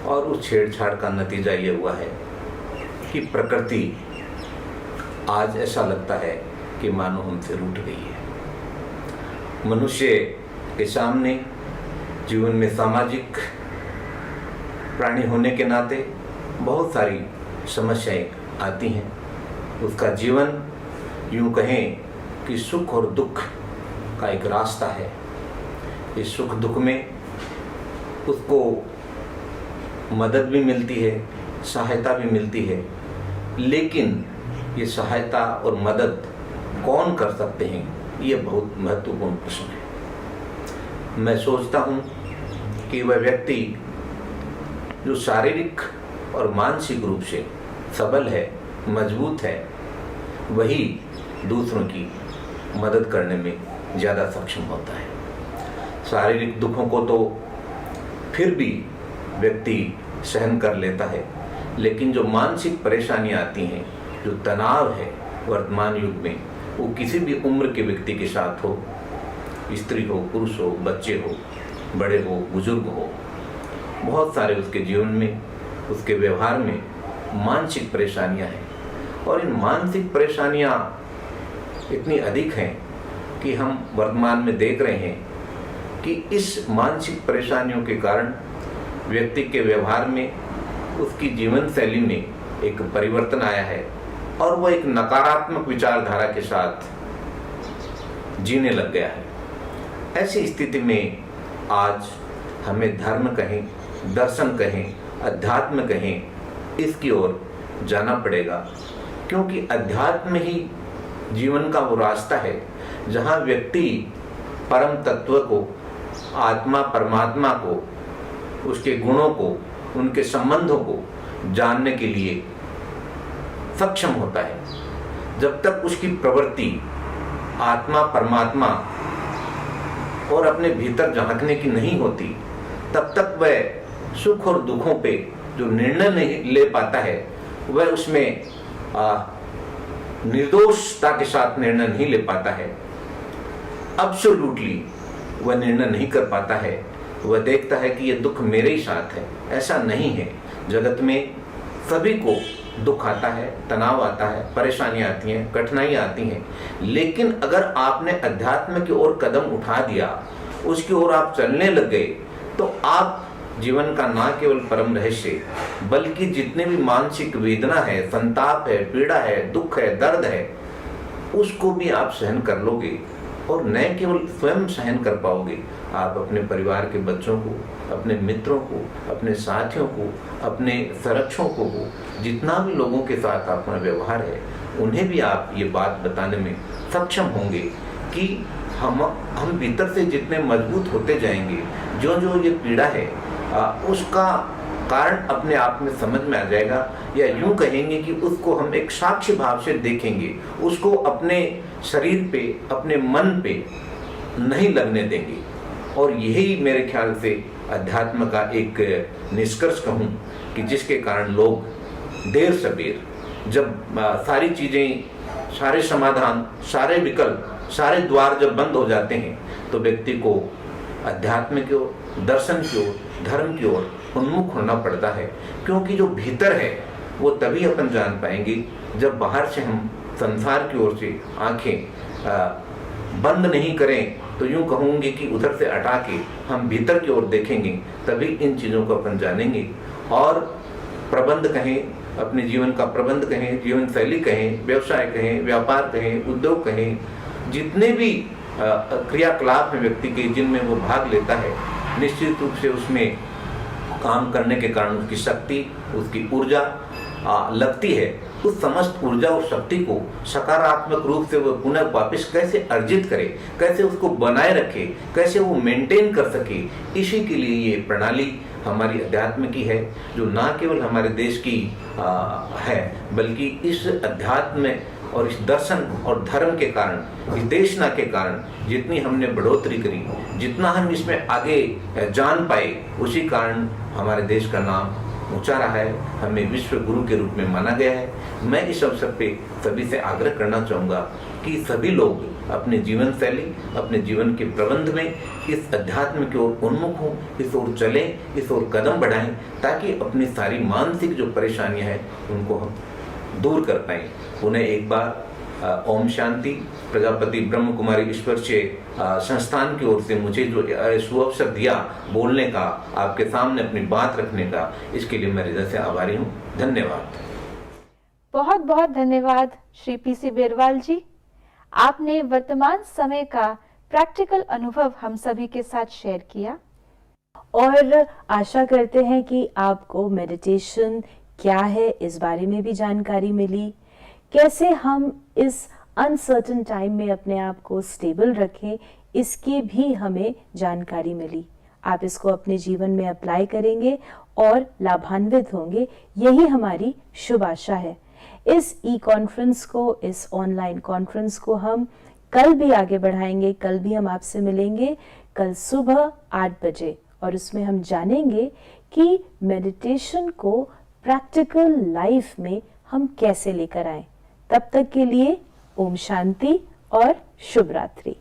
और उस छेड़छाड़ का नतीजा ये हुआ है कि प्रकृति आज ऐसा लगता है कि मानो हमसे रूठ गई है। मनुष्य के सामने जीवन में सामाजिक प्राणी होने के नाते बहुत सारी समस्याएं आती हैं। उसका जीवन यूं कहें कि सुख और दुख का एक रास्ता है। इस सुख दुख में उसको मदद भी मिलती है, सहायता भी मिलती है, लेकिन ये सहायता और मदद कौन कर सकते हैं, ये बहुत महत्वपूर्ण प्रश्न है। मैं सोचता हूँ कि वह व्यक्ति जो शारीरिक और मानसिक रूप से सबल है, मजबूत है, वही दूसरों की मदद करने में ज़्यादा सक्षम होता है। शारीरिक दुखों को तो फिर भी व्यक्ति सहन कर लेता है, लेकिन जो मानसिक परेशानियां आती हैं, जो तनाव है वर्तमान युग में, वो किसी भी उम्र के व्यक्ति के साथ हो, स्त्री हो, पुरुष हो, बच्चे हो, बड़े हो, बुजुर्ग हो, बहुत सारे उसके जीवन में, उसके व्यवहार में मानसिक परेशानियां हैं। और इन मानसिक परेशानियां इतनी अधिक हैं कि हम वर्तमान में देख रहे हैं कि इस मानसिक परेशानियों के कारण व्यक्ति के व्यवहार में, उसकी जीवन शैली में एक परिवर्तन आया है और वह एक नकारात्मक विचारधारा के साथ जीने लग गया है। ऐसी स्थिति में आज हमें धर्म कहें, दर्शन कहें, अध्यात्म कहें, इसकी ओर जाना पड़ेगा, क्योंकि अध्यात्म ही जीवन का वो रास्ता है जहाँ व्यक्ति परम तत्व को, आत्मा परमात्मा को, उसके गुणों को, उनके संबंधों को जानने के लिए सक्षम होता है। जब तक उसकी प्रवृत्ति आत्मा परमात्मा और अपने भीतर झांकने की नहीं होती, तब तक वह सुख और दुखों पे जो निर्णय नहीं ले पाता है, वह उसमें निर्दोषता के साथ निर्णय नहीं ले पाता है। एब्सोल्युटली वह निर्णय नहीं कर पाता है। वह देखता है कि ये दुख मेरे ही साथ है। ऐसा नहीं है। जगत में सभी को दुख आता है, तनाव आता है, परेशानियां आती हैं, कठिनाइयां आती हैं, लेकिन अगर आपने अध्यात्म की ओर कदम उठा दिया, उसकी ओर आप चलने लग गए, तो आप जीवन का ना केवल परम रहस्य बल्कि जितने भी मानसिक वेदना है, संताप है, पीड़ा है, दुख है, दर्द है, उसको भी आप सहन कर लोगे। और न केवल स्वयं सहन कर पाओगे, आप अपने परिवार के बच्चों को, अपने मित्रों को, अपने साथियों को, अपने संरक्षकों को, जितना भी लोगों के साथ आपका व्यवहार है, उन्हें भी आप ये बात बताने में सक्षम होंगे कि हम भीतर से जितने मजबूत होते जाएंगे, जो जो ये पीड़ा है उसका कारण अपने आप में समझ में आ जाएगा, या यूं कहेंगे कि उसको हम एक साक्षी भाव से देखेंगे, उसको अपने शरीर पे, अपने मन पे नहीं लगने देंगे। और यही मेरे ख्याल से अध्यात्म का एक निष्कर्ष कहूं कि जिसके कारण लोग देर सबेर जब सारी चीजें, सारे समाधान, सारे विकल्प, सारे द्वार जब बंद हो जाते हैं, तो व्यक्ति को अध्यात्म की ओर, दर्शन की ओर, धर्म की ओर उन्मुख होना पड़ता है। क्योंकि जो भीतर है वो तभी अपन जान पाएंगे जब बाहर से हम संसार की ओर से आंखें बंद नहीं करें, तो यूं कहूंगे कि उधर से हटा के हम भीतर की ओर देखेंगे, तभी इन चीजों को अपन जानेंगे। और प्रबंध कहें, अपने जीवन का प्रबंध कहें, जीवन शैली कहें, व्यवसाय कहें, व्यापार कहें, उद्योग कहें, जितने भी क्रियाकलाप में व्यक्ति के जिनमें वो भाग लेता है, निश्चित रूप से उसमें काम करने के कारण उसकी शक्ति, उसकी ऊर्जा लगती है। उस समस्त ऊर्जा और शक्ति को सकारात्मक रूप से वो पुनः वापस कैसे अर्जित करे, कैसे उसको बनाए रखे, कैसे वो मेंटेन कर सके, इसी के लिए ये प्रणाली हमारी अध्यात्म की है, जो ना केवल हमारे देश की है, बल्कि इस अध्यात्म और इस दर्शन और धर्म के कारण, इस देशना के कारण जितनी हमने बढ़ोतरी करी, जितना हम इसमें आगे जान पाए, उसी कारण हमारे देश का नाम ऊंचा रहा है, हमें विश्व गुरु के रूप में माना गया है। मैं इस अवसर पे सभी से आग्रह करना चाहूँगा कि सभी लोग अपने जीवन शैली, अपने जीवन के प्रबंध में इस अध्यात्म की ओर उन्मुख हों, इस ओर चलें, इस ओर कदम बढ़ाएं, ताकि अपनी सारी मानसिक जो परेशानियां हैं उनको हम दूर कर पाएं। उन्हें एक बार ओम शांति प्रजापति ब्रह्म कुमारी ईश्वरीय संस्थान की ओर से मुझे जो सुअवसर दिया बोलने का, आपके सामने अपनी बात रखने का, इसके लिए मैं हृदय से आभारी हूँ। धन्यवाद। बहुत बहुत धन्यवाद श्री पीसी बेरवाल जी। आपने वर्तमान समय का प्रैक्टिकल अनुभव हम सभी के साथ शेयर किया और आशा करते हैं कि आपको मेडिटेशन क्या है इस बारे में भी जानकारी मिली, कैसे हम इस अनसर्टेन टाइम में अपने आप को स्टेबल रखें, इसकी भी हमें जानकारी मिली। आप इसको अपने जीवन में अप्लाई करेंगे और लाभान्वित होंगे, यही हमारी शुभ आशा है। इस ई कॉन्फ्रेंस को, इस ऑनलाइन कॉन्फ्रेंस को हम कल भी आगे बढ़ाएंगे। कल भी हम आपसे मिलेंगे, कल सुबह 8 बजे, और उसमें हम जानेंगे कि मेडिटेशन को प्रैक्टिकल लाइफ में हम कैसे लेकर आए। तब तक के लिए ओम शांति और शुभ रात्रि।